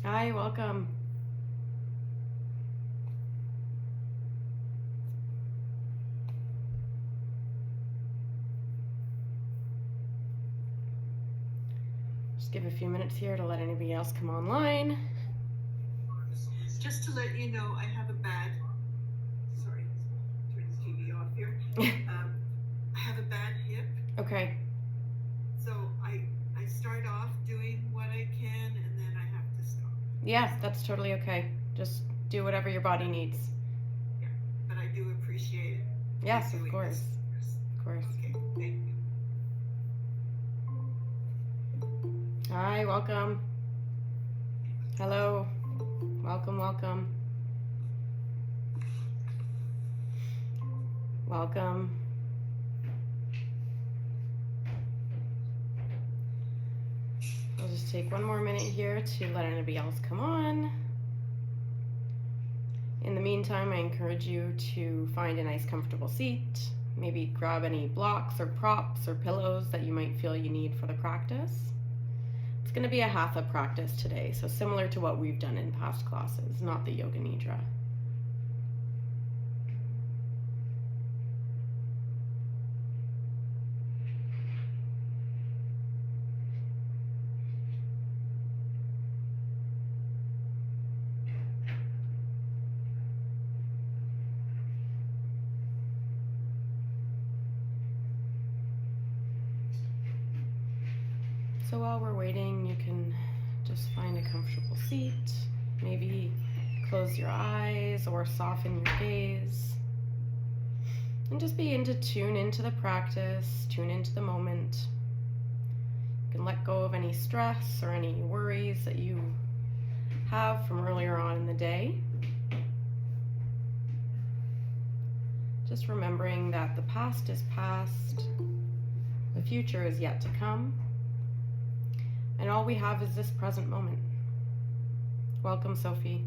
Hi, welcome. Just give a few minutes here to let anybody else come online. Just to let you know, I have a bad, sorry, turn this TV off here. I have a bad hip, Okay. so I start off doing what I can and then I have to stop. Yeah, that's totally okay. Just do whatever your body needs. Yeah, but I do appreciate it. Yes, you of doing course. this. Of course. Okay, thank you. Hi, welcome. Hello. Welcome, welcome. Welcome. I'll just take one more minute here to let anybody else come on. In the meantime, I encourage you to find a nice comfortable seat. Maybe grab any blocks or props or pillows that you might feel you need for the practice. It's going to be a hatha practice today, so similar to what we've done in past classes, not the yoga nidra. So while we're waiting, you can just find a comfortable seat. Maybe close your eyes or soften your gaze. And just begin to tune into the practice, tune into the moment. You can let go of any stress or any worries that you have from earlier on in the day. Just remembering that the past is past, the future is yet to come, and all we have is this present moment. Welcome, Sophie.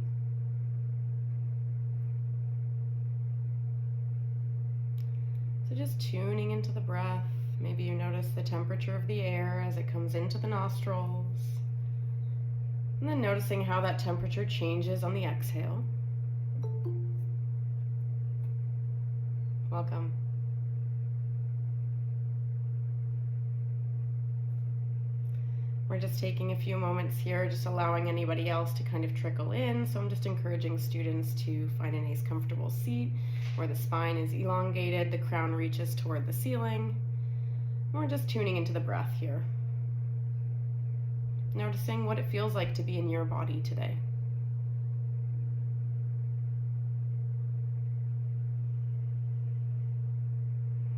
So just tuning into the breath. Maybe you notice the temperature of the air as it comes into the nostrils. And then noticing how that temperature changes on the exhale. Welcome. We're just taking a few moments here, just allowing anybody else to kind of trickle in. So I'm just encouraging students to find a nice comfortable seat where the spine is elongated, the crown reaches toward the ceiling. And we're just tuning into the breath here. Noticing what it feels like to be in your body today.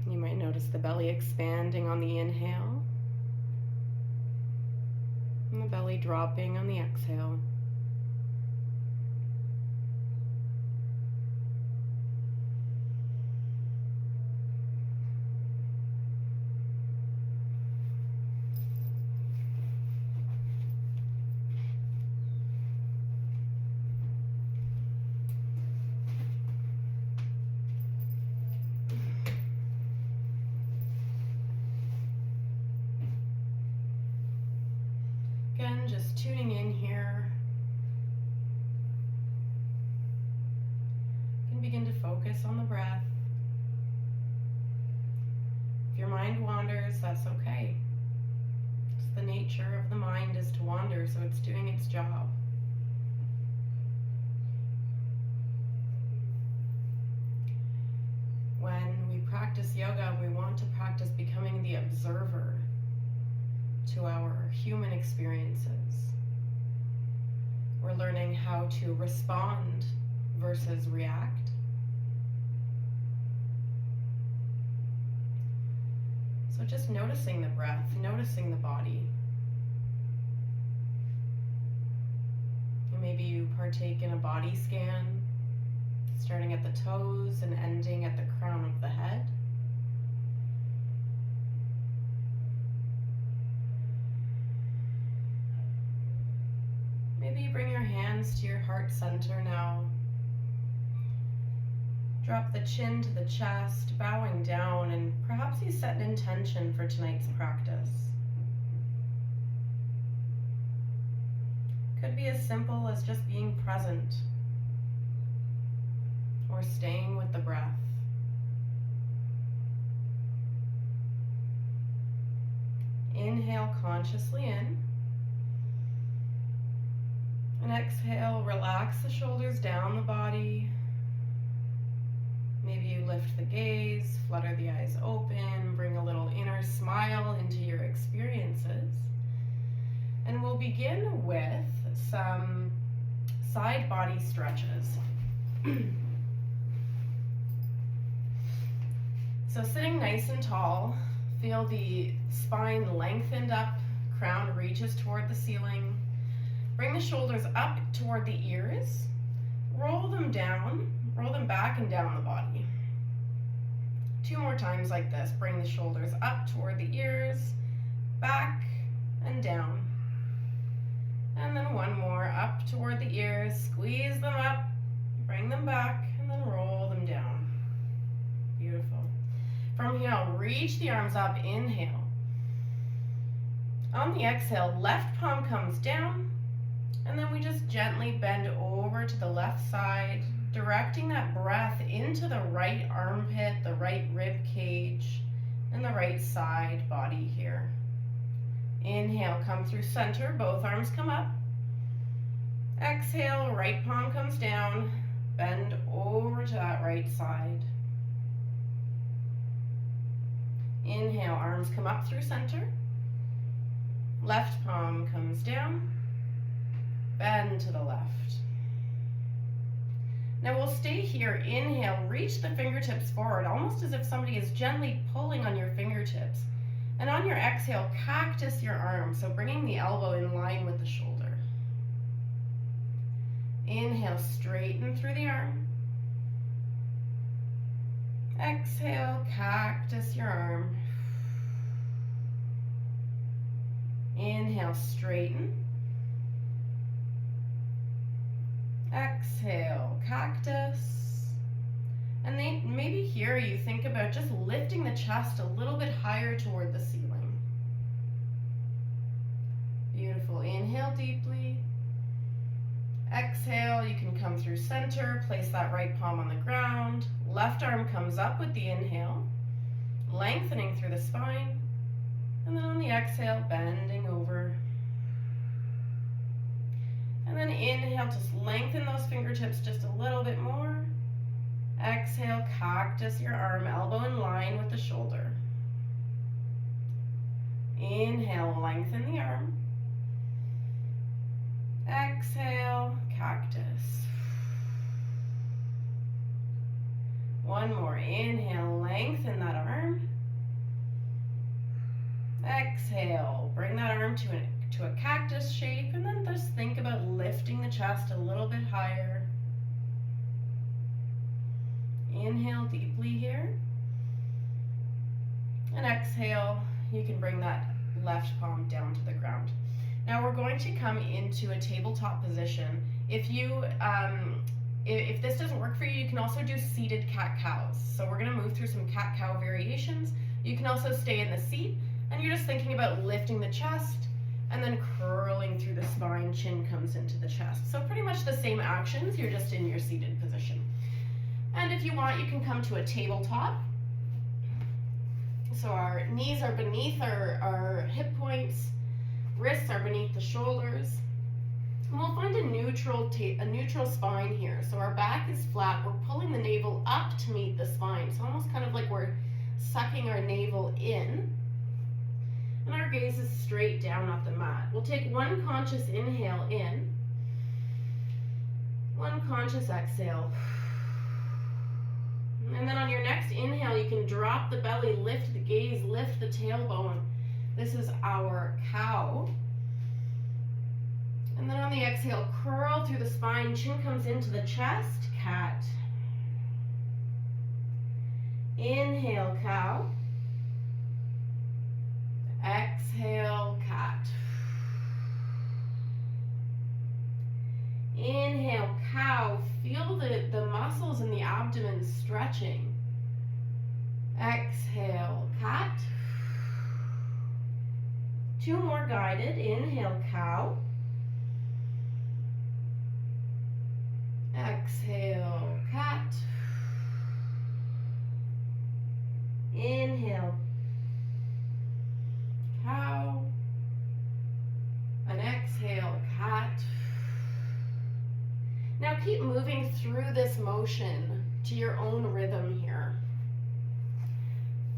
You might notice the belly expanding on the inhale and the belly dropping on the exhale. Again, just tuning in here. You can begin to focus on the breath. If your mind wanders, that's okay. It's the nature of the mind is to wander, so it's doing its job. When we practice yoga, we want to practice becoming the observer to our human experiences. We're learning how to respond versus react. So just noticing the breath, noticing the body. And maybe you partake in a body scan, starting at the toes and ending at the crown of the head. Maybe you bring your hands to your heart center now. Drop the chin to the chest, bowing down, and perhaps you set an intention for tonight's practice. Could be as simple as just being present or staying with the breath. Inhale consciously in. And exhale, relax the shoulders down the body. Maybe you lift the gaze, flutter the eyes open, bring a little inner smile into your experiences. And we'll begin with some side body stretches. So sitting nice and tall, feel the spine lengthened up, crown reaches toward the ceiling. Bring the shoulders up toward the ears, roll them down, roll them back and down the body. 2 more times like this. Bring the shoulders up toward the ears, back and down. And then 1 more, up toward the ears, squeeze them up, bring them back, and then roll them down. Beautiful. From here, reach the arms up, inhale. On the exhale, left palm comes down, and then we just gently bend over to the left side, directing that breath into the right armpit, the right rib cage, and the right side body here. Inhale, come through center, both arms come up. Exhale, right palm comes down, bend over to that right side. Inhale, arms come up through center. Left palm comes down, bend to the left. Now we'll stay here. Inhale, reach the fingertips forward, almost as if somebody is gently pulling on your fingertips. And on your exhale, cactus your arm, so bringing the elbow in line with the shoulder. Inhale, straighten through the arm. Exhale, cactus your arm. Inhale, straighten. Exhale, cactus. And then maybe here you think about just lifting the chest a little bit higher toward the ceiling. Beautiful. Inhale deeply. Exhale, you can come through center, place that right palm on the ground. Left arm comes up with the inhale, lengthening through the spine. And then on the exhale, bending over. And then inhale, just lengthen those fingertips just a little bit more. Exhale, cactus your arm, elbow in line with the shoulder. Inhale, lengthen the arm. Exhale, cactus. 1 more. Inhale, lengthen that arm. Exhale, bring that arm to a cactus shape, and then just think about lifting the chest a little bit higher. Inhale deeply here. And exhale, you can bring that left palm down to the ground. Now we're going to come into a tabletop position. If this doesn't work for you, you can also do seated cat-cows. So we're gonna move through some cat-cow variations. You can also stay in the seat, and you're just thinking about lifting the chest and then curling through the spine, chin comes into the chest. So pretty much the same actions, you're just in your seated position. And if you want, you can come to a tabletop. So our knees are beneath our hip points, wrists are beneath the shoulders. And we'll find a neutral spine here. So our back is flat, we're pulling the navel up to meet the spine. So almost kind of like we're sucking our navel in. And our gaze is straight down off the mat. We'll take 1 conscious inhale in, 1 conscious exhale. And then on your next inhale, you can drop the belly, lift the gaze, lift the tailbone. This is our cow. And then on the exhale, curl through the spine, chin comes into the chest, cat. Inhale, cow. Exhale, cat. Inhale, cow. Feel the muscles in the abdomen stretching. Exhale, cat. 2 more guided. Inhale, cow. Exhale, cat. Inhale, cow. And exhale, cat. Now keep moving through this motion to your own rhythm here.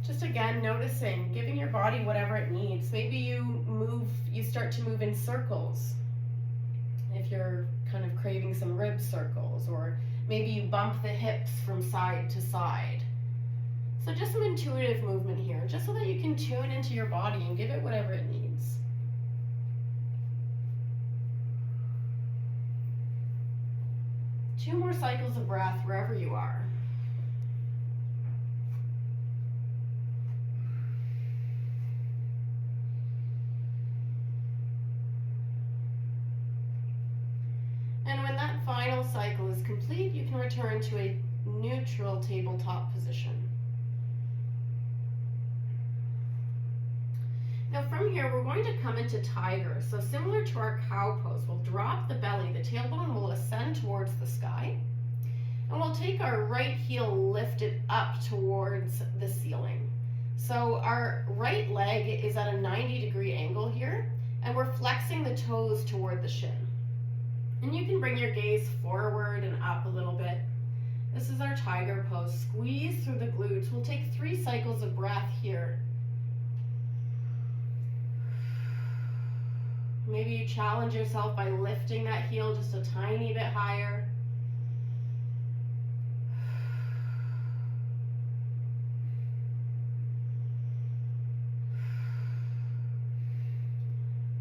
Just again, noticing, giving your body whatever it needs. Maybe you start to move in circles if you're kind of craving some rib circles, or maybe you bump the hips from side to side. So just some intuitive movement here, just so that you can tune into your body and give it whatever it needs. Two more cycles of breath wherever you are. And when that final cycle is complete, you can return to a neutral tabletop position. Now from here, we're going to come into tiger. So similar to our cow pose, we'll drop the belly, the tailbone will ascend towards the sky, and we'll take our right heel lifted up towards the ceiling. So our right leg is at a 90-degree angle here, and we're flexing the toes toward the shin. And you can bring your gaze forward and up a little bit. This is our tiger pose. Squeeze through the glutes. We'll take 3 cycles of breath here. Maybe you challenge yourself by lifting that heel just a tiny bit higher.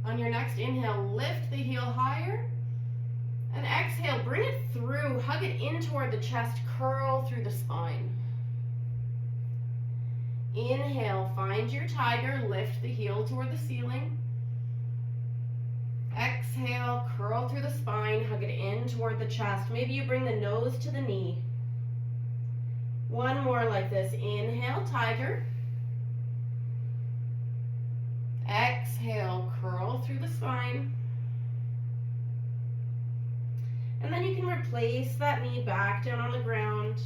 On your next inhale, lift the heel higher. And exhale, bring it through, hug it in toward the chest, curl through the spine. Inhale, find your tiger, lift the heel toward the ceiling. Exhale, curl through the spine, hug it in toward the chest. Maybe you bring the nose to the knee. One more like this. Inhale, tiger. Exhale, curl through the spine. And then you can replace that knee back down on the ground.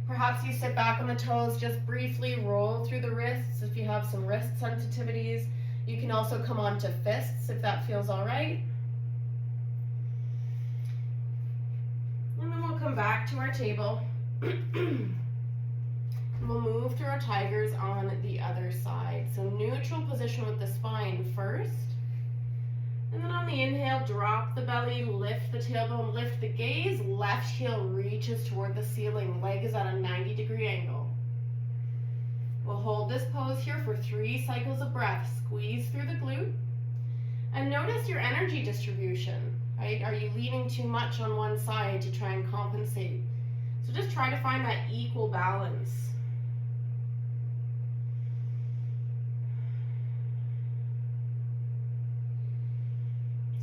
Perhaps you sit back on the toes, just briefly roll through the wrists if you have some wrist sensitivities. You can also come on to fists if that feels all right. And then we'll come back to our table. And we'll move through our tigers on the other side. So neutral position with the spine first. And then on the inhale, drop the belly, lift the tailbone, lift the gaze. Left heel reaches toward the ceiling. Leg is at a 90-degree angle. We'll hold this pose here for 3 cycles of breath. Squeeze through the glute. And notice your energy distribution, right? Are you leaning too much on one side to try and compensate? So just try to find that equal balance.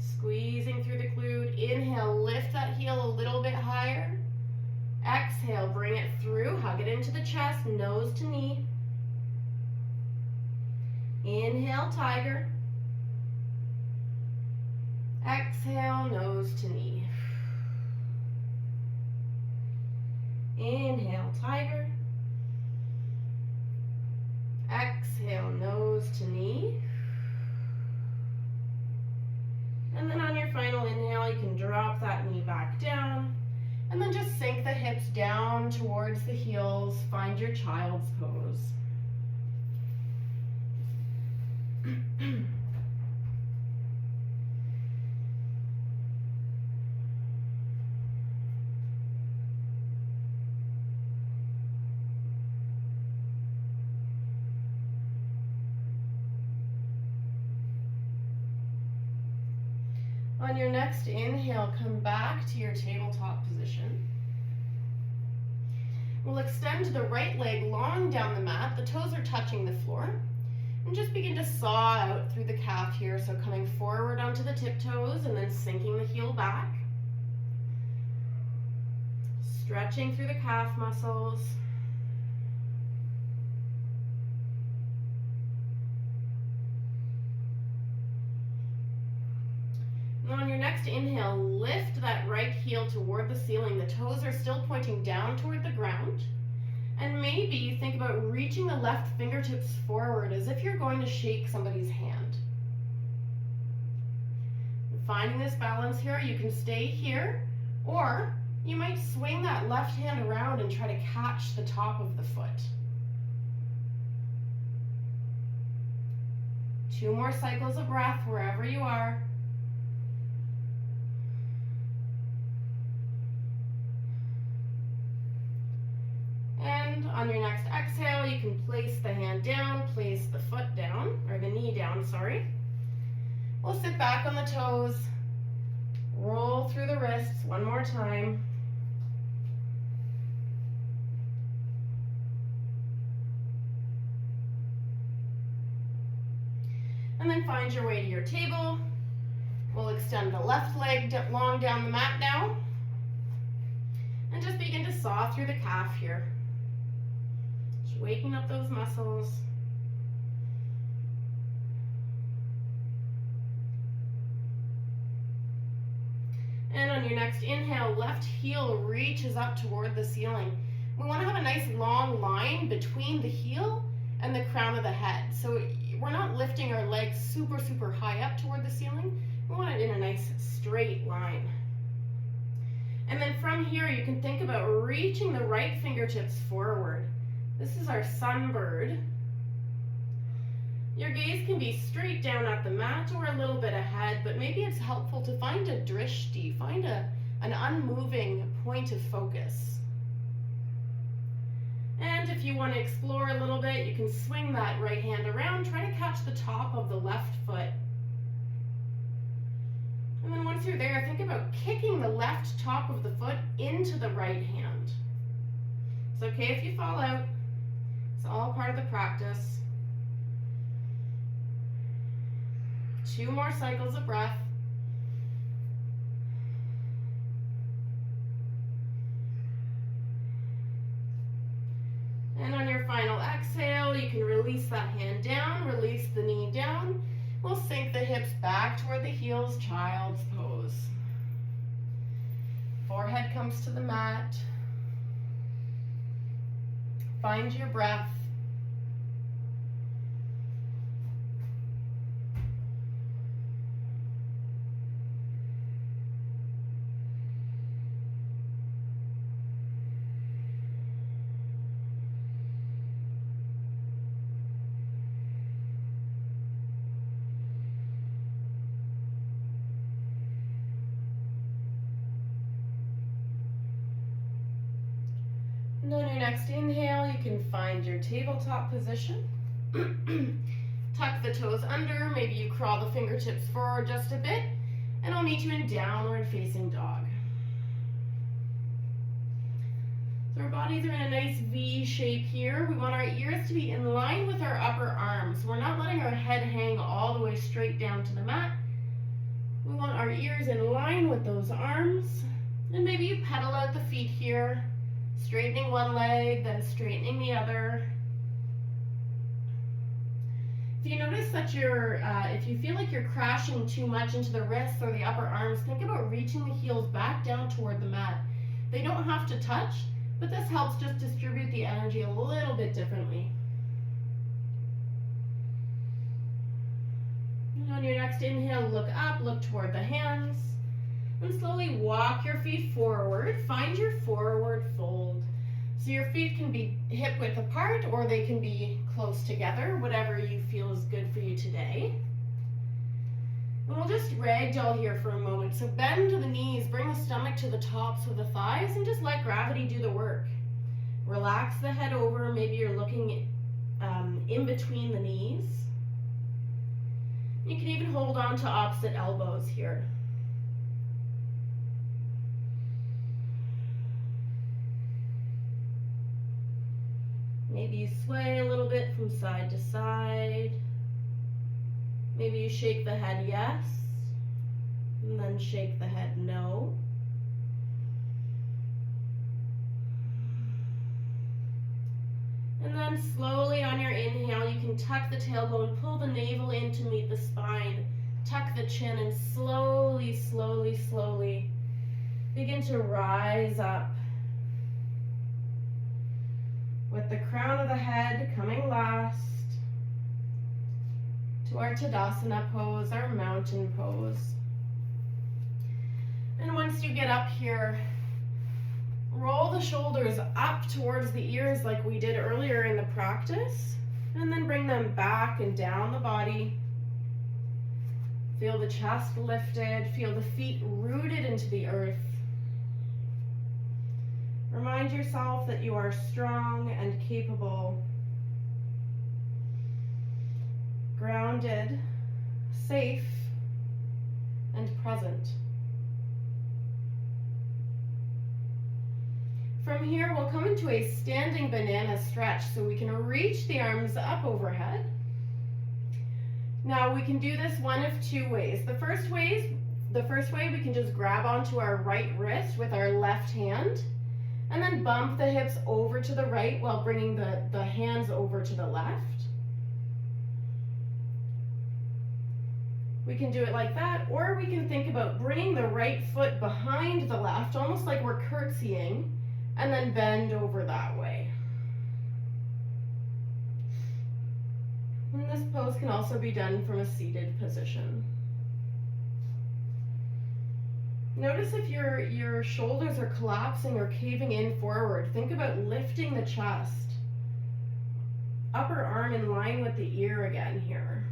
Squeezing through the glute. Inhale, lift that heel a little bit higher. Exhale, bring it through, hug it into the chest, nose to knee. Inhale, tiger. Exhale, nose to knee. Inhale, tiger. Exhale, nose to knee. And then on your final inhale, you can drop that knee back down. And then just sink the hips down towards the heels. Find your child's pose. On your next inhale, come back to your tabletop position. We'll extend the right leg long down the mat. The toes are touching the floor. And just begin to saw out through the calf here. So coming forward onto the tiptoes and then sinking the heel back. Stretching through the calf muscles. And on your next next inhale, lift that right heel toward the ceiling. The toes are still pointing down toward the ground. And maybe you think about reaching the left fingertips forward as if you're going to shake somebody's hand. Finding this balance here, you can stay here, or you might swing that left hand around and try to catch the top of the foot. 2 more cycles of breath wherever you are. And on your next exhale, you can place the hand down, place the foot down, or the knee down, sorry. We'll sit back on the toes, roll through the wrists one more time. And then find your way to your table. We'll extend the left leg long down the mat now. And just begin to saw through the calf here. Just waking up those muscles. And on your next inhale, left heel reaches up toward the ceiling. We want to have a nice long line between the heel and the crown of the head. So we're not lifting our legs super, super high up toward the ceiling. We want it in a nice straight line. And then from here, you can think about reaching the right fingertips forward. This is our sunbird. Your gaze can be straight down at the mat or a little bit ahead, but maybe it's helpful to find a drishti, find an unmoving point of focus. And if you want to explore a little bit, you can swing that right hand around, try to catch the top of the left foot. And then once you're there, think about kicking the left top of the foot into the right hand. It's okay if you fall out. It's all part of the practice. 2 more cycles of breath. And on your final exhale, you can release that hand down, release the knee down. We'll sink the hips back toward the heels, child's pose. Forehead comes to the mat. Find your breath. And on your next inhale, you can find your tabletop position. Tuck the toes under, maybe you crawl the fingertips forward just a bit, and I'll meet you in downward facing dog. So our bodies are in a nice V shape here. We want our ears to be in line with our upper arms. We're not letting our head hang all the way straight down to the mat. We want our ears in line with those arms, and maybe you pedal out the feet here. Straightening one leg, then straightening the other. If you notice that if you feel like you're crashing too much into the wrists or the upper arms, think about reaching the heels back down toward the mat. They don't have to touch, but this helps just distribute the energy a little bit differently. And on your next inhale, look up, look toward the hands. And slowly walk your feet forward. Find your forward fold. So your feet can be hip width apart or they can be close together, whatever you feel is good for you today. And we'll just ragdoll here for a moment. So bend the knees, bring the stomach to the tops of the thighs, and just let gravity do the work. Relax the head over. Maybe you're looking in between the knees. You can even hold on to opposite elbows here. Maybe you sway a little bit from side to side. Maybe you shake the head yes, and then shake the head no. And then slowly on your inhale, you can tuck the tailbone, pull the navel in to meet the spine. tuck the chin and slowly, slowly, slowly begin to rise up. With the crown of the head coming last to our Tadasana pose, our mountain pose. And once you get up here, roll the shoulders up towards the ears like we did earlier in the practice, and then bring them back and down the body. Feel the chest lifted, feel the feet rooted into the earth. Remind yourself that you are strong and capable, grounded, safe, and present. From here, we'll come into a standing banana stretch, so we can reach the arms up overhead. Now we can do this one of two ways. The first way we can just grab onto our right wrist with our left hand, and then bump the hips over to the right while bringing the hands over to the left. We can do it like that, or we can think about bringing the right foot behind the left, almost like we're curtsying, and then bend over that way. And this pose can also be done from a seated position. Notice if your shoulders are collapsing or caving in forward. Think about lifting the chest. Upper arm in line with the ear again here.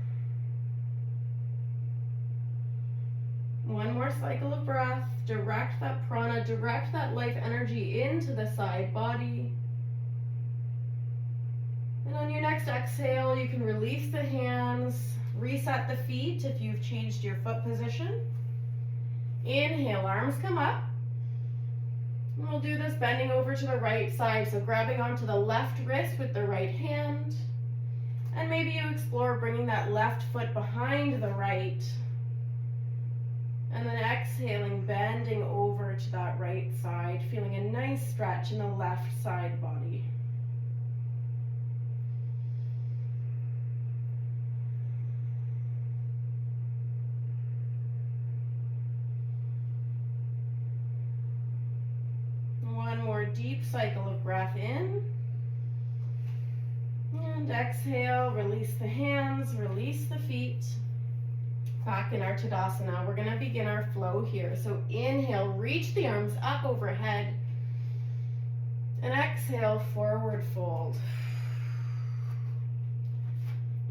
One more cycle of breath. Direct that prana, direct that life energy into the side body. And on your next exhale, you can release the hands, reset the feet if you've changed your foot position. Inhale, arms come up. And we'll do this bending over to the right side, so grabbing onto the left wrist with the right hand. And maybe you explore bringing that left foot behind the right. And then exhaling, bending over to that right side, feeling a nice stretch in the left side body. One more deep cycle of breath in. And exhale, release the hands, release the feet. Back in our Tadasana, we're going to begin our flow here. So inhale, reach the arms up overhead. And exhale, forward fold.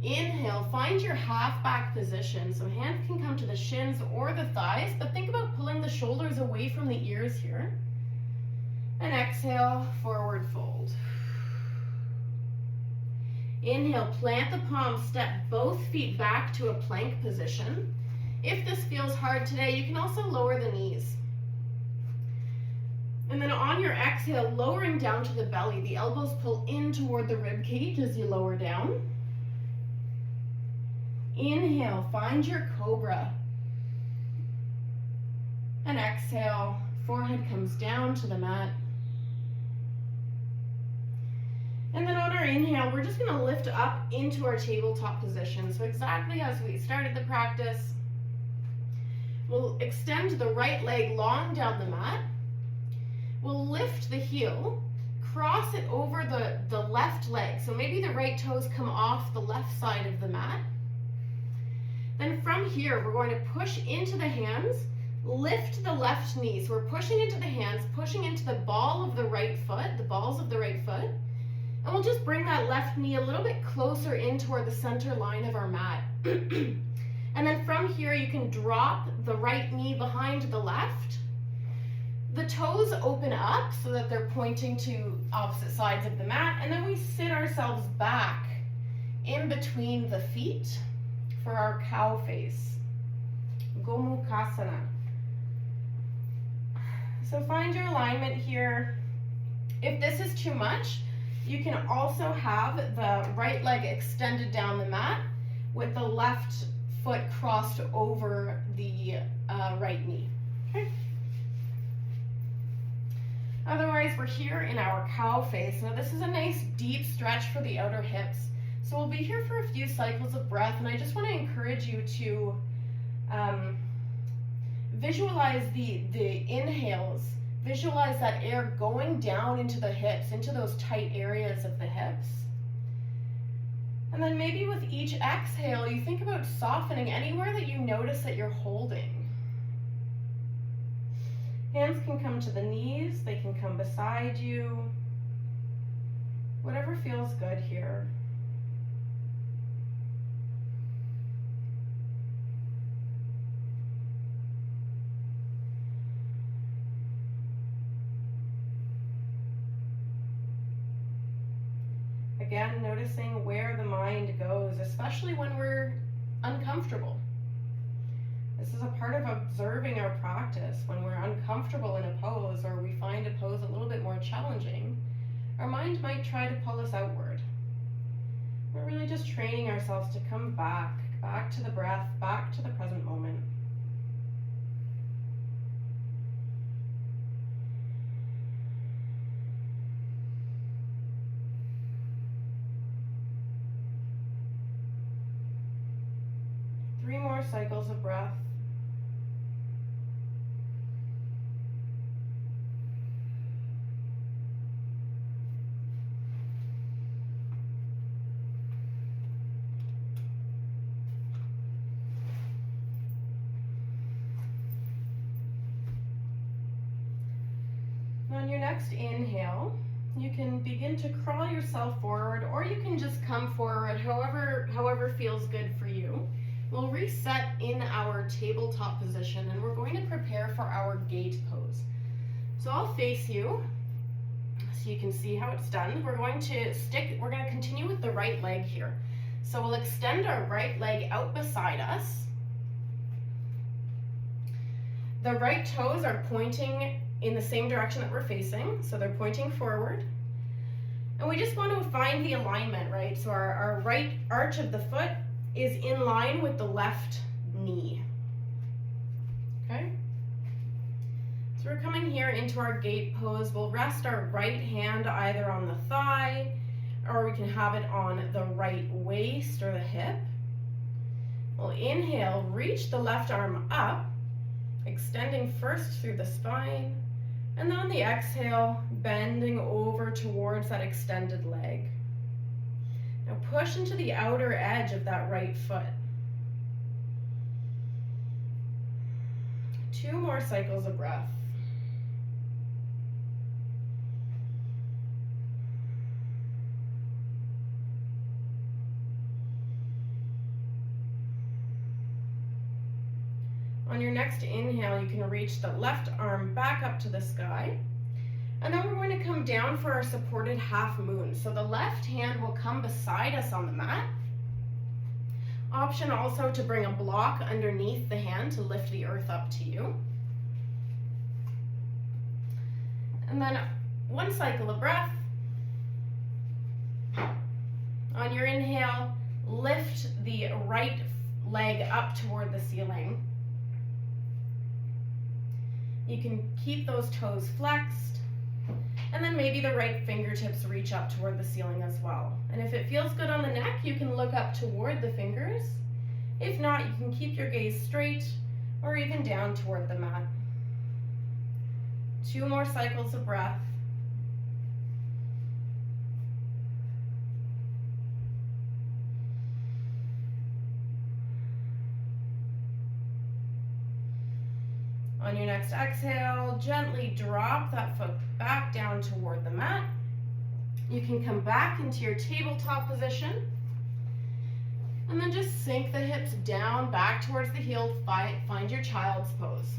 Inhale, find your half back position. So hands can come to the shins or the thighs, but think about pulling the shoulders away from the ears here. And exhale, forward fold. Inhale, plant the palms, step both feet back to a plank position. If this feels hard today, you can also lower the knees. And then on your exhale, lowering down to the belly, the elbows pull in toward the rib cage as you lower down. Inhale, find your cobra. And exhale, forehead comes down to the mat. And then on our inhale, we're just going to lift up into our tabletop position. So exactly as we started the practice, we'll extend the right leg long down the mat. We'll lift the heel, cross it over the left leg. So maybe the right toes come off the left side of the mat. Then from here, we're going to push into the hands, lift the left knee. So we're pushing into the hands, pushing into the ball of the right foot, the balls of the right foot. And we'll just bring that left knee a little bit closer in toward the center line of our mat. And then from here, you can drop the right knee behind the left. The toes open up so that they're pointing to opposite sides of the mat. And then we sit ourselves back in between the feet for our cow face. Gomukhasana. So find your alignment here. If this is too much, you can also have the right leg extended down the mat with the left foot crossed over the right knee. Okay. Otherwise, we're here in our cow face. Now this is a nice deep stretch for the outer hips. So we'll be here for a few cycles of breath, and I just want to encourage you to visualize the inhales. Visualize that air going down into the hips, into those tight areas of the hips. And then maybe with each exhale, you think about softening anywhere that you notice that you're holding. Hands can come to the knees, they can come beside you. Whatever feels good here. Again, noticing where the mind goes, especially when we're uncomfortable. This is a part of observing our practice. When we're uncomfortable in a pose, or we find a pose a little bit more challenging, our mind might try to pull us outward. We're really just training ourselves to come back to the breath, back to the present moment. Three more cycles of breath. On your next inhale, you can begin to crawl yourself forward, or you can just come forward, however feels good for you. We'll reset in our tabletop position, and we're going to prepare for our gate pose. So I'll face you so you can see how it's done. We're going to continue with the right leg here. So we'll extend our right leg out beside us. The right toes are pointing in the same direction that we're facing, so they're pointing forward. And we just want to find the alignment, right? So our right arch of the foot is in line with the left knee. Okay? So we're coming here into our gate pose. We'll rest our right hand either on the thigh, or we can have it on the right waist or the hip. We'll inhale, reach the left arm up, extending first through the spine, and then on the exhale, bending over towards that extended leg. Now push into the outer edge of that right foot. 2 more cycles of breath. On your next inhale, you can reach the left arm back up to the sky. And then we're going to come down for our supported half moon. So the left hand will come beside us on the mat. Option also to bring a block underneath the hand to lift the earth up to you. And then 1 cycle of breath. On your inhale, lift the right leg up toward the ceiling. You can keep those toes flexed, and then maybe the right fingertips reach up toward the ceiling as well. And if it feels good on the neck, you can look up toward the fingers. If not, you can keep your gaze straight or even down toward the mat. 2 more cycles of breath. On your next exhale, gently drop that foot back down toward the mat. You can come back into your tabletop position, and then just sink the hips down, back towards the heel. Find your child's pose.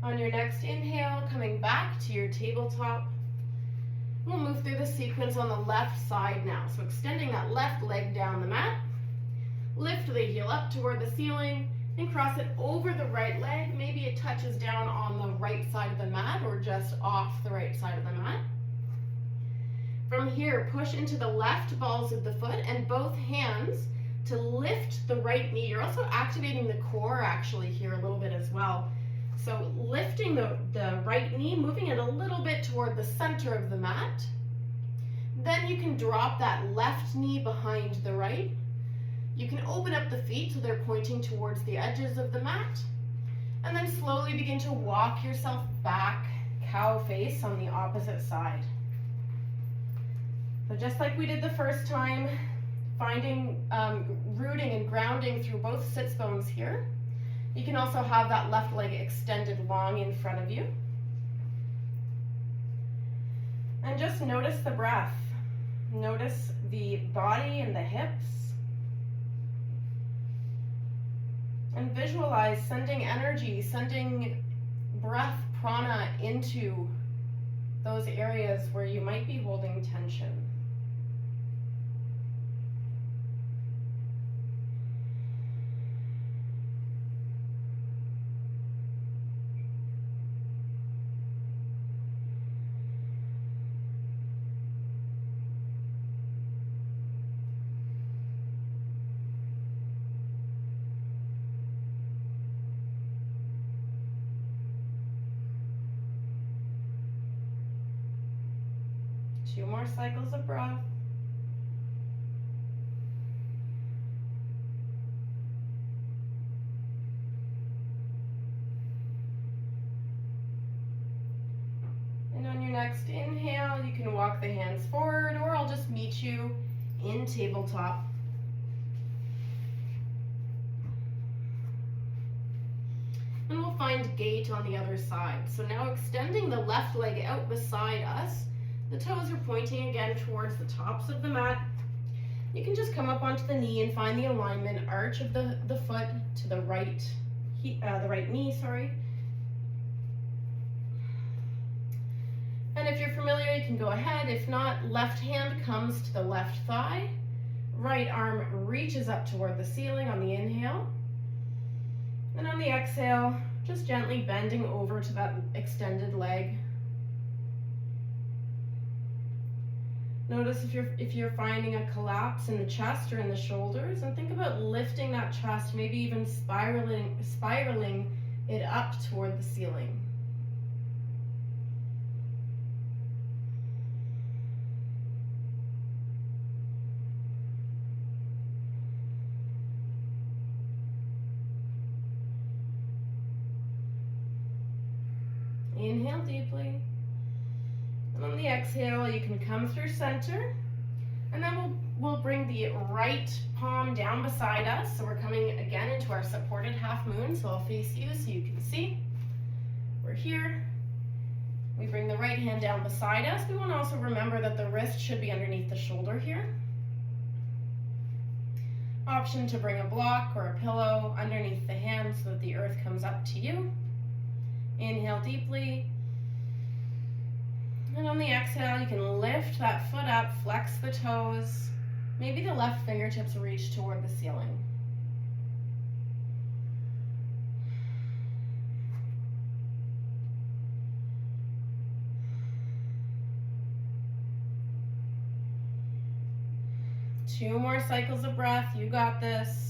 On your next inhale, coming back to your tabletop, we'll move through the sequence on the left side now. So extending that left leg down the mat, lift the heel up toward the ceiling, and cross it over the right leg. Maybe it touches down on the right side of the mat or just off the right side of the mat. here, push into the left balls of the foot and both hands to lift the right knee. You're also activating the core actually here a little bit as well. So lifting the right knee, moving it a little bit toward the center of the mat. Then you can drop that left knee behind the right. You can open up the feet so they're pointing towards the edges of the mat. And then slowly begin to walk yourself back, cow face on the opposite side. So just like we did the first time, finding rooting and grounding through both sits bones here. You can also have that left leg extended long in front of you. And just notice the breath. Notice the body and the hips. And visualize sending energy, sending breath, prana into those areas where you might be holding tension. Two more cycles of breath. And on your next inhale, you can walk the hands forward, or I'll just meet you in tabletop. And we'll find gate on the other side. So now extending the left leg out beside us. The toes are pointing again towards the tops of the mat. You can just come up onto the knee and find the alignment, arch of the foot to the right knee, sorry. And if you're familiar, you can go ahead. If not, left hand comes to the left thigh. Right arm reaches up toward the ceiling on the inhale. And on the exhale, just gently bending over to that extended leg. Notice if you're finding a collapse in the chest or in the shoulders, and think about lifting that chest, maybe even spiraling it up toward the ceiling. Inhale deeply. And on the exhale, you can come through center, and then we'll bring the right palm down beside us. So we're coming again into our supported half moon. So I'll face you so you can see. We're here. We bring the right hand down beside us. We want to also remember that the wrist should be underneath the shoulder here. Option to bring a block or a pillow underneath the hand so that the earth comes up to you. Inhale deeply. And on the exhale, you can lift that foot up, flex the toes. Maybe the left fingertips reach toward the ceiling. Two more cycles of breath. You got this.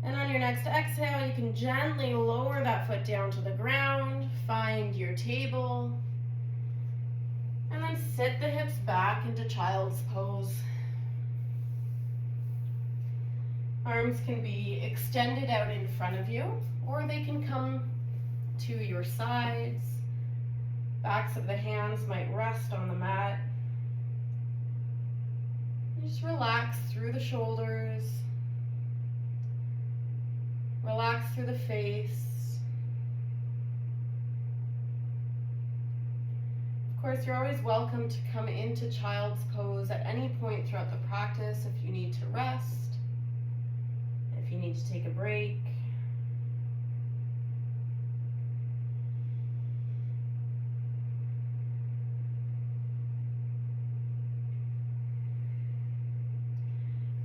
And on your next exhale, you can gently lower that foot down to the ground, find your table, and then sit the hips back into child's pose. Arms can be extended out in front of you, or they can come to your sides. Backs of the hands might rest on the mat. Just relax through the shoulders. Relax through the face. Of course, you're always welcome to come into child's pose at any point throughout the practice if you need to rest, if you need to take a break.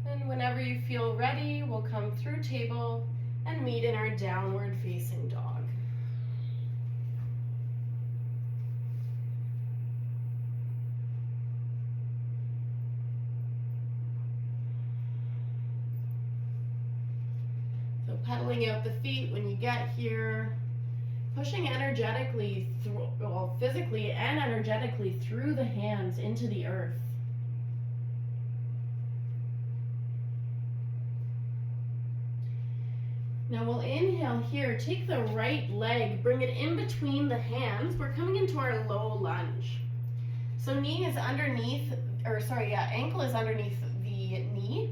And whenever you feel ready, we'll come through table and meet in our downward facing dog. So pedaling out the feet when you get here, pushing energetically through, well, physically and energetically through the hands into the earth. Now we'll inhale here, take the right leg, bring it in between the hands. We're coming into our low lunge. So knee is underneath, ankle is underneath the knee.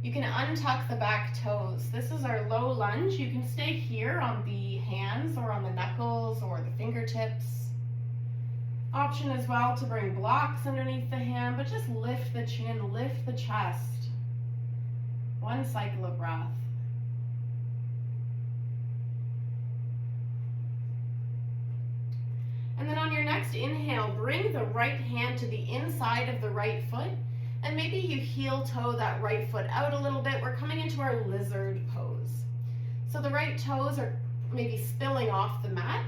You can untuck the back toes. This is our low lunge. You can stay here on the hands or on the knuckles or the fingertips. Option as well to bring blocks underneath the hand, but just lift the chin, lift the chest. One cycle of breath. And then on your next inhale, bring the right hand to the inside of the right foot, and maybe you heel toe that right foot out a little bit. We're coming into our lizard pose. So the right toes are maybe spilling off the mat.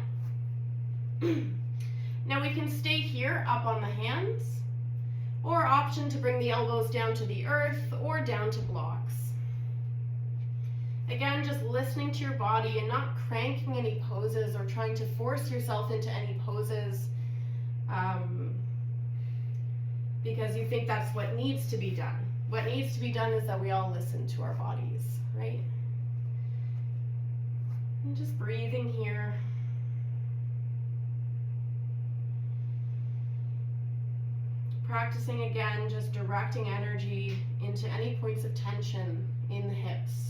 Now we can stay here up on the hands, or option to bring the elbows down to the earth or down to blocks. Again, just listening to your body and not cranking any poses or trying to force yourself into any poses because you think that's what needs to be done. What needs to be done is that we all listen to our bodies, right? And just breathing here. Practicing again, just directing energy into any points of tension in the hips.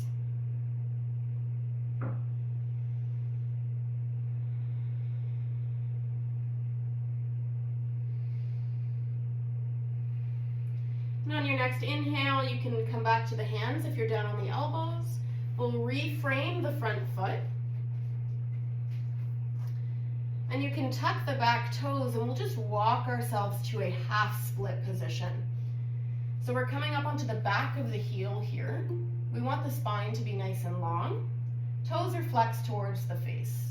And on your next inhale, you can come back to the hands if you're down on the elbows. We'll reframe the front foot. And you can tuck the back toes and we'll just walk ourselves to a half split position. So we're coming up onto the back of the heel here. We want the spine to be nice and long. Toes are flexed towards the face.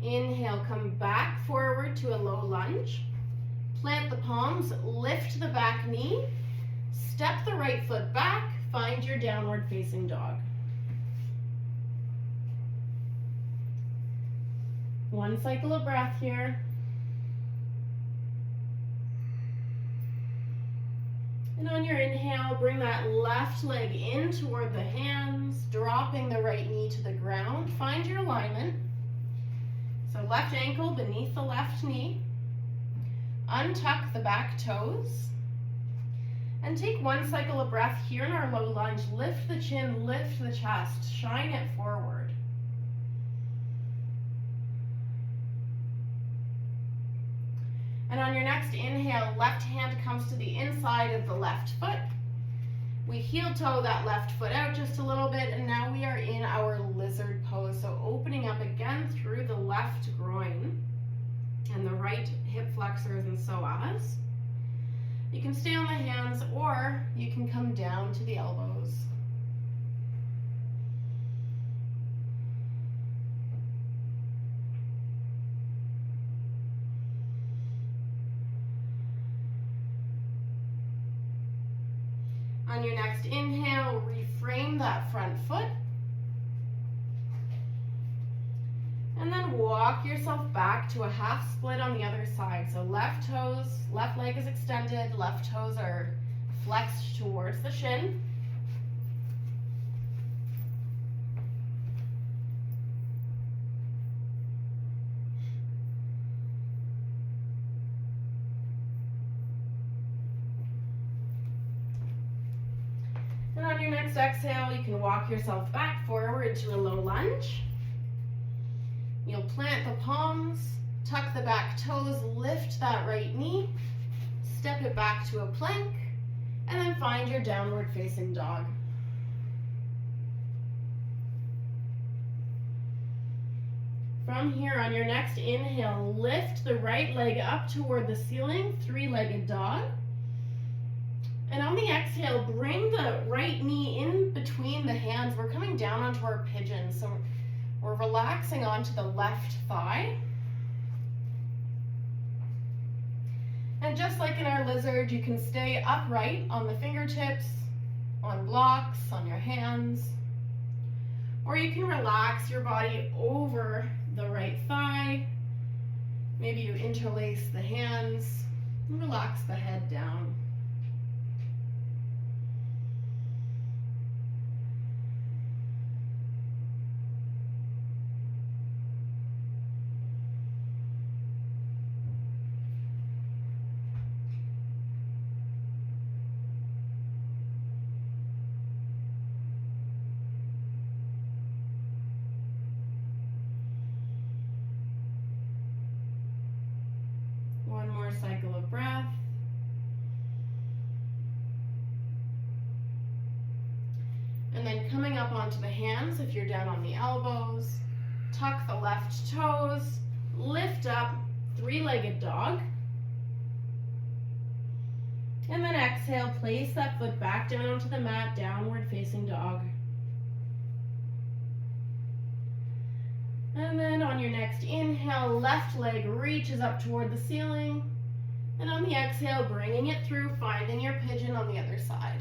Inhale, come back forward to a low lunge. Plant the palms, lift the back knee, step the right foot back, find your downward facing dog. One cycle of breath here. And on your inhale, bring that left leg in toward the hands, dropping the right knee to the ground. Find your alignment. So left ankle beneath the left knee. Untuck the back toes. And take one cycle of breath here in our low lunge. Lift the chin, lift the chest, shine it forward. And on your next inhale, left hand comes to the inside of the left foot. We heel toe that left foot out just a little bit, and now we are in our lizard pose. So opening up again through the left groin and the right hip flexors and psoas. You can stay on the hands or you can come down to the elbows. On your next inhale, reframe that front foot. And then walk yourself back to a half split on the other side. So left toes, left leg is extended, left toes are flexed towards the shin. And on your next exhale, you can walk yourself back forward to a low lunge. You'll plant the palms, tuck the back toes, lift that right knee, step it back to a plank, and then find your downward facing dog. From here, on your next inhale, lift the right leg up toward the ceiling, three-legged dog. And on the exhale, bring the right knee in between the hands. We're coming down onto our pigeon, so we're relaxing onto the left thigh. And just like in our lizard, you can stay upright on the fingertips, on blocks, on your hands. Or you can relax your body over the right thigh. Maybe you interlace the hands and relax the head down. One more cycle of breath. And then coming up onto the hands, if you're down on the elbows, tuck the left toes, lift up, three-legged dog. And then exhale, place that foot back down onto the mat, downward facing dog. And then on your next inhale, left leg reaches up toward the ceiling. And on the exhale, bringing it through, finding your pigeon on the other side.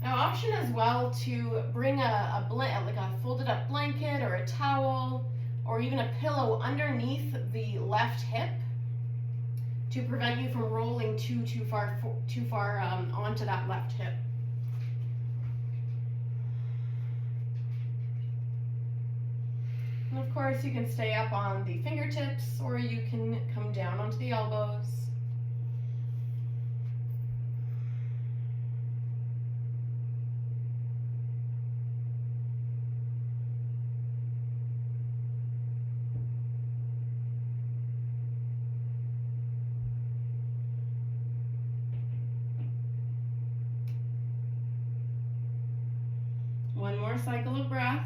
Now, option as well to bring like a folded up blanket or a towel or even a pillow underneath the left hip to prevent you from rolling too far onto that left hip. And of course, you can stay up on the fingertips or you can come down onto the elbows. One more cycle of breath.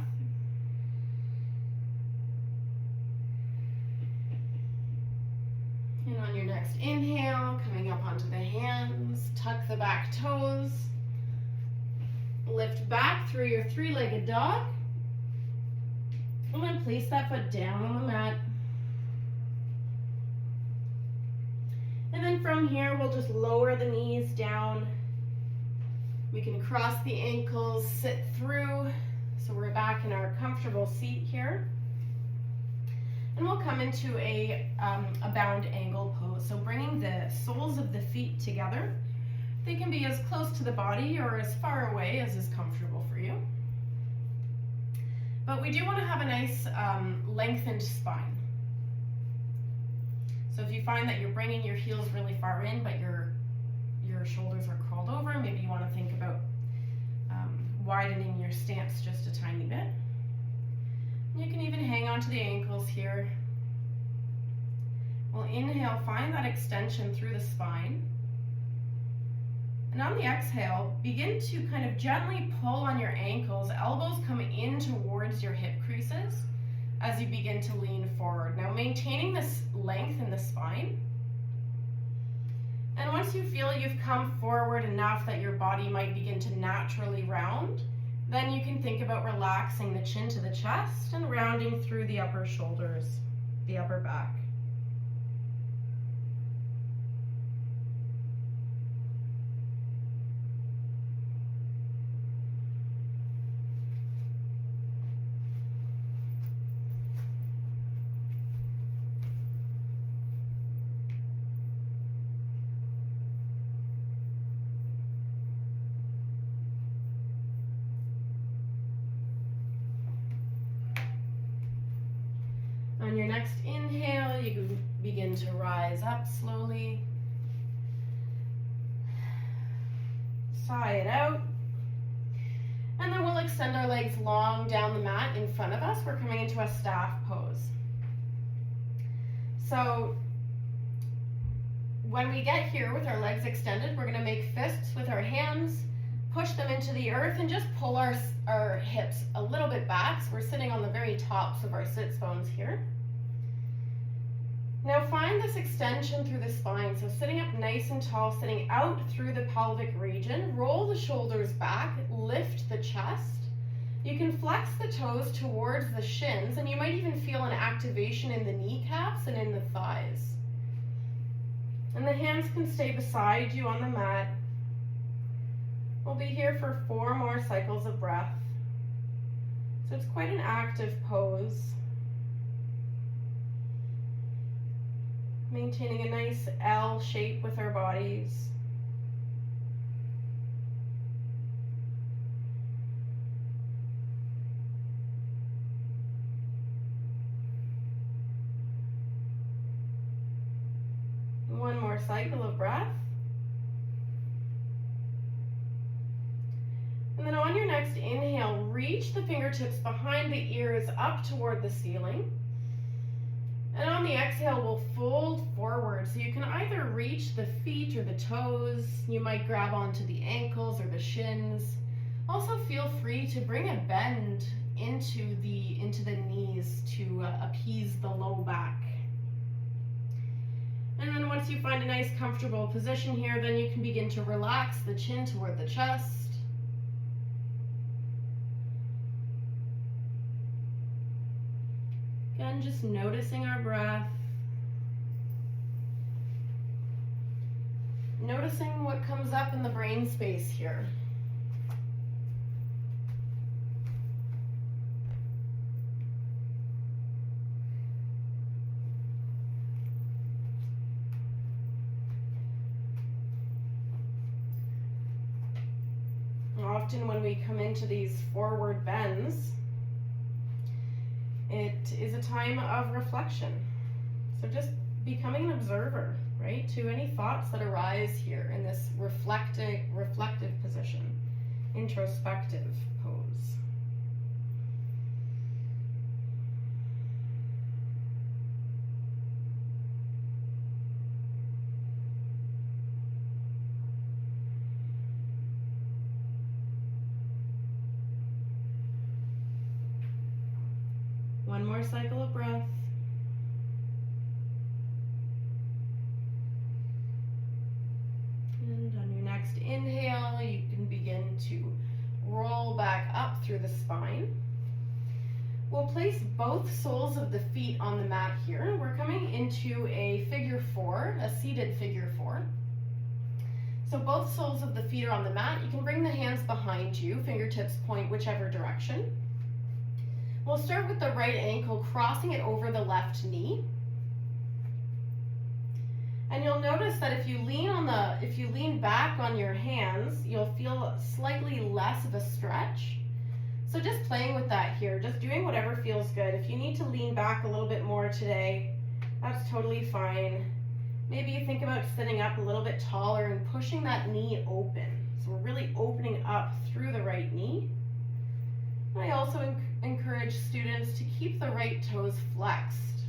And on your next inhale, coming up onto the hands, tuck the back toes, lift back through your three-legged dog, and then place that foot down on the mat. And then from here, we'll just lower the knees down. We can cross the ankles, sit through, so we're back in our comfortable seat here. And we'll come into a bound angle pose. So bringing the soles of the feet together. They can be as close to the body or as far away as is comfortable for you. But we do want to have a nice lengthened spine. So if you find that you're bringing your heels really far in, but your shoulders are curled over, maybe you want to think about widening your stance just a tiny bit. You can even hang on to the ankles here. We'll inhale, find that extension through the spine. And on the exhale, begin to kind of gently pull on your ankles. Elbows come in towards your hip creases as you begin to lean forward. Now maintaining this length in the spine. And once you feel you've come forward enough that your body might begin to naturally round, then you can think about relaxing the chin to the chest and rounding through the upper shoulders, the upper back. On your next inhale, you can begin to rise up slowly. Sigh it out. And then we'll extend our legs long down the mat in front of us. We're coming into a staff pose. So when we get here with our legs extended, we're going to make fists with our hands, push them into the earth and just pull our hips a little bit back. So we're sitting on the very tops of our sits bones here. Now find this extension through the spine. So sitting up nice and tall, sitting out through the pelvic region, roll the shoulders back, lift the chest. You can flex the toes towards the shins, and you might even feel an activation in the kneecaps and in the thighs. And the hands can stay beside you on the mat. We'll be here for 4 more cycles of breath. So it's quite an active pose. Maintaining a nice L shape with our bodies. One more cycle of breath. And then on your next inhale, reach the fingertips behind the ears up toward the ceiling. And on the exhale, we'll fold forward. So you can either reach the feet or the toes. You might grab onto the ankles or the shins. Also feel free to bring a bend into the knees to appease the low back. And then once you find a nice comfortable position here, then you can begin to relax the chin toward the chest. Again, just noticing our breath. Noticing what comes up in the brain space here. Often when we come into these forward bends, it is a time of reflection. So just becoming an observer, right, to any thoughts that arise here in this reflective position, introspective pose. One more cycle of breath. And on your next inhale, you can begin to roll back up through the spine. We'll place both soles of the feet on the mat here. We're coming into a figure 4, a seated figure 4. So both soles of the feet are on the mat. You can bring the hands behind you, fingertips point whichever direction. We'll start with the right ankle, crossing it over the left knee. And you'll notice that if you lean back on your hands, you'll feel slightly less of a stretch. So just playing with that here, just doing whatever feels good. If you need to lean back a little bit more today, that's totally fine. Maybe you think about sitting up a little bit taller and pushing that knee open. So we're really opening up through the right knee. I also encourage students to keep the right toes flexed.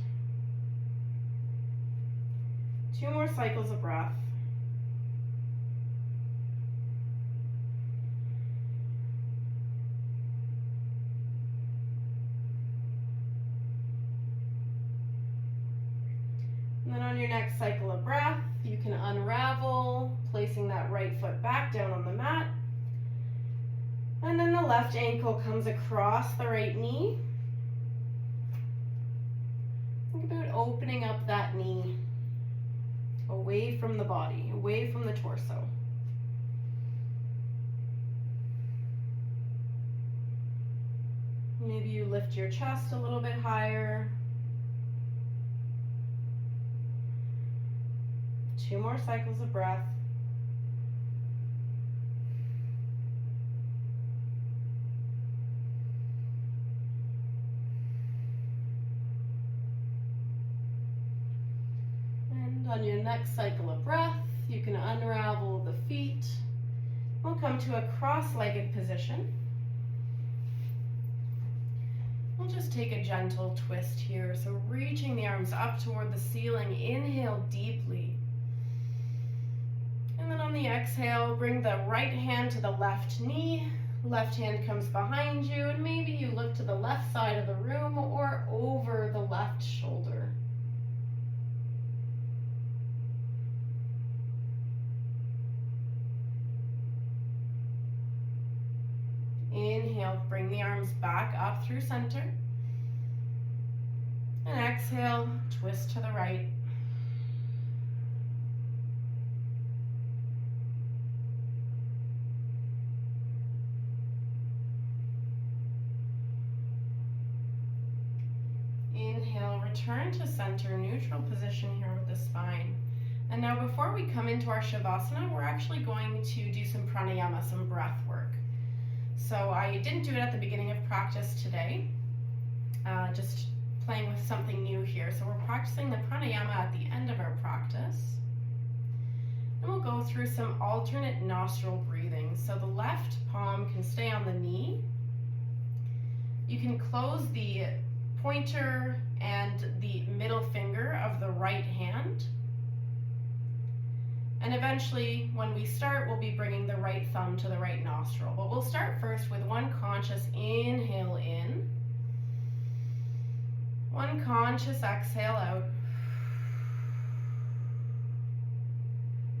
2 more cycles of breath. And then on your next cycle of breath, you can unravel, placing that right foot back down on the mat. And then the left ankle comes across the right knee. Think about opening up that knee away from the body, away from the torso. Maybe you lift your chest a little bit higher. 2 more cycles of breath. On your next cycle of breath, you can unravel the feet. We'll come to a cross-legged position. We'll just take a gentle twist here. So reaching the arms up toward the ceiling, inhale deeply. And then on the exhale, bring the right hand to the left knee. Left hand comes behind you, and maybe you look to the left side of the room or over the left shoulder. Inhale, bring the arms back up through center. And exhale, twist to the right. Inhale, return to center, neutral position here with the spine. And now before we come into our Shavasana, we're actually going to do some pranayama, some breath work. So I didn't do it at the beginning of practice today, just playing with something new here. So we're practicing the pranayama at the end of our practice. And we'll go through some alternate nostril breathing. So the left palm can stay on the knee. You can close the pointer and the middle finger of the right hand. And eventually, when we start, we'll be bringing the right thumb to the right nostril. But we'll start first with one conscious inhale in, one conscious exhale out.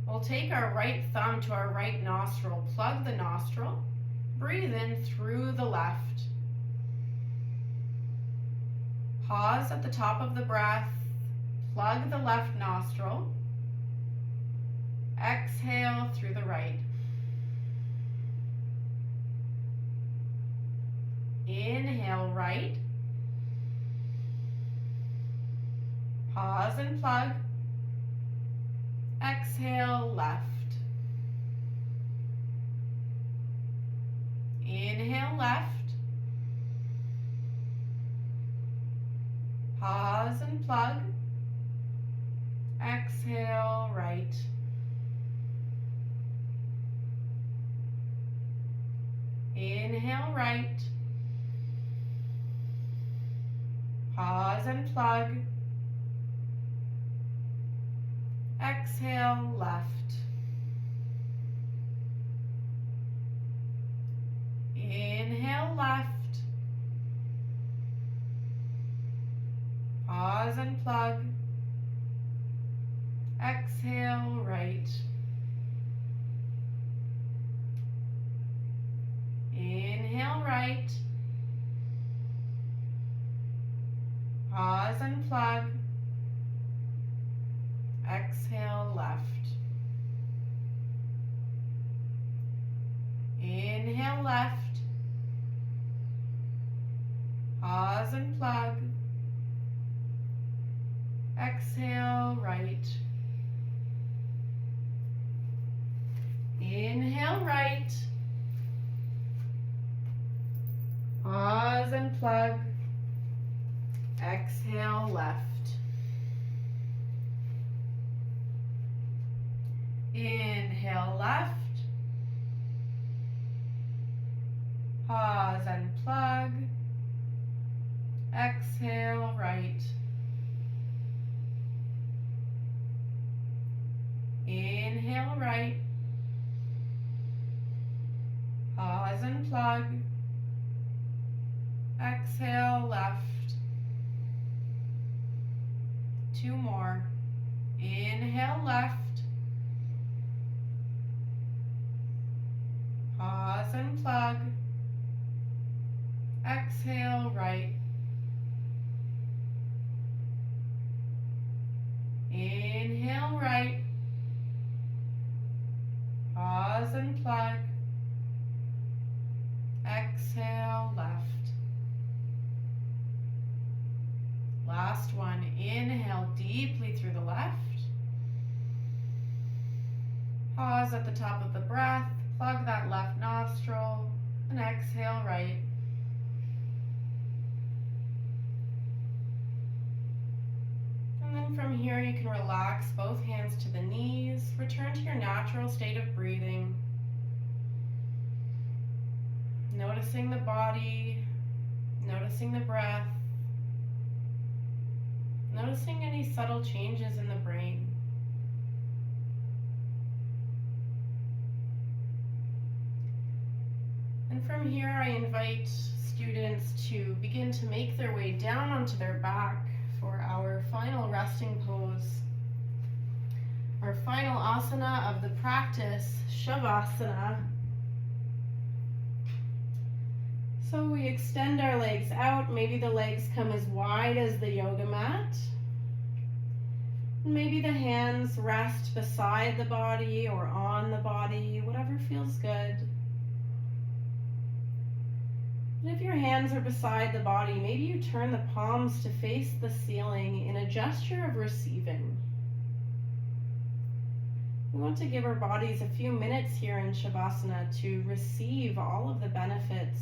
We'll take our right thumb to our right nostril, plug the nostril, breathe in through the left. Pause at the top of the breath, plug the left nostril. Exhale through the right. Inhale right. Pause and plug. Exhale left. Inhale left. Pause and plug. Exhale right. Inhale right. Pause and plug. Exhale left. Inhale left. Pause and plug. Exhale right. Inhale right. Pause and plug. Exhale left. Inhale left. Pause and plug. Exhale right. Inhale right. Pause and plug. Exhale left. Inhale left. Pause and plug. Exhale right. Inhale right. Pause and plug. Exhale left. Two more. Inhale left. Pause and plug. Exhale right. Inhale right. Pause and plug. Exhale left. Last one. Inhale deeply through the left. Pause at the top of the breath. Plug that left nostril. And exhale right. And then from here you can relax both hands to the knees. Return to your natural state of breathing. Noticing the body. Noticing the breath. Noticing any subtle changes in the brain. from here, I invite students to begin to make their way down onto their back for our final resting pose. Our final asana of the practice, Shavasana. So we extend our legs out. Maybe the legs come as wide as the yoga mat. Maybe the hands rest beside the body or on the body, whatever feels good. And if your hands are beside the body, maybe you turn the palms to face the ceiling in a gesture of receiving. We want to give our bodies a few minutes here in Shavasana to receive all of the benefits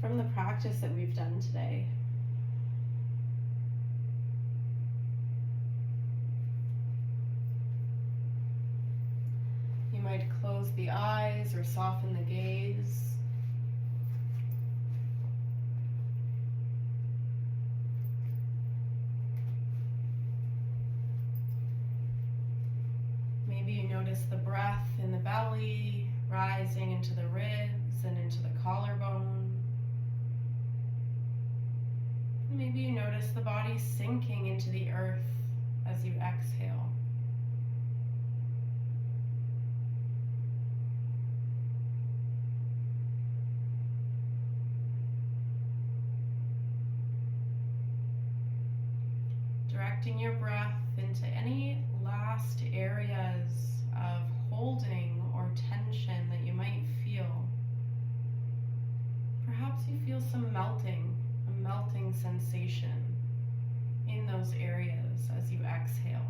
from the practice that we've done today. You might close the eyes or soften the gaze. Maybe you notice the breath in the belly, rising into the ribs and into the collarbone. Maybe you notice the body sinking into the earth as you exhale. Directing your breath into any last areas of holding or tension that you might feel. Perhaps you feel some melting, a melting sensation in those areas as you exhale.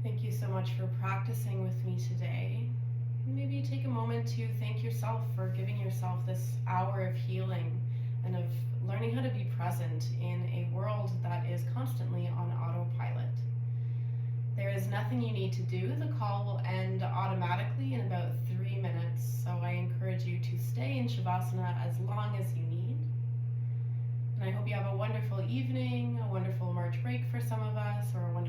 Thank you so much for practicing with me today. Maybe take a moment to thank yourself for giving yourself this hour of healing and of learning how to be present in a world that is constantly on autopilot. There is nothing you need to do. The call will end automatically in about 3 minutes, so I encourage you to stay in Shavasana as long as you need. And I hope you have a wonderful evening, a wonderful March break for some of us, or a wonderful